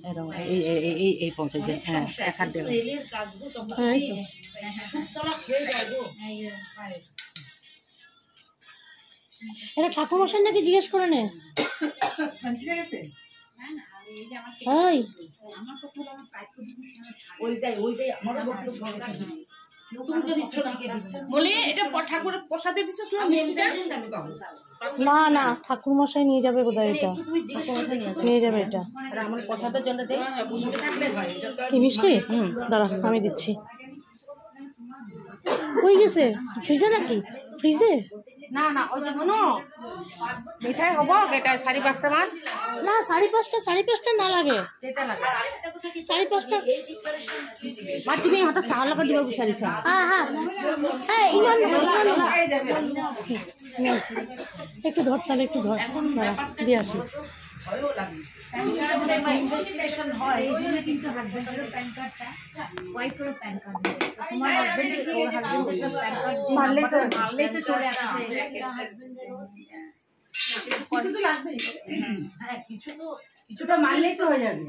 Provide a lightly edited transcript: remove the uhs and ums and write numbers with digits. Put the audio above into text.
এরকম এই পৌঁছেছে। হ্যাঁ, এক হাত দেবে। এটা ঠাকুরমশাই নাকি জিজ্ঞেস করে নে। না না, ঠাকুরমশাই নিয়ে যাবে বোধহয়, এটা নিয়ে যাবে, এটা আমার প্রসাদের জন্য কি মিষ্টি। দাঁড়া আমি দিচ্ছি। কই গেছে? ফ্রিজে নাকি? ফ্রিজে না না, ওই যে মনো মিঠাই হব এটা 5:30 মান। না 5:30 না লাগে, এটা লাগে 5:30 মা তুমি হাতে চাউল লগত দিব বিচাৰিছা। হ্যাঁ হ্যাঁ হ্যাঁ, ইমান একটু ধর, তাহলে একটু ধর, দিয়ে আসি। কিছুটা মানলেই তো হয়ে যাবে।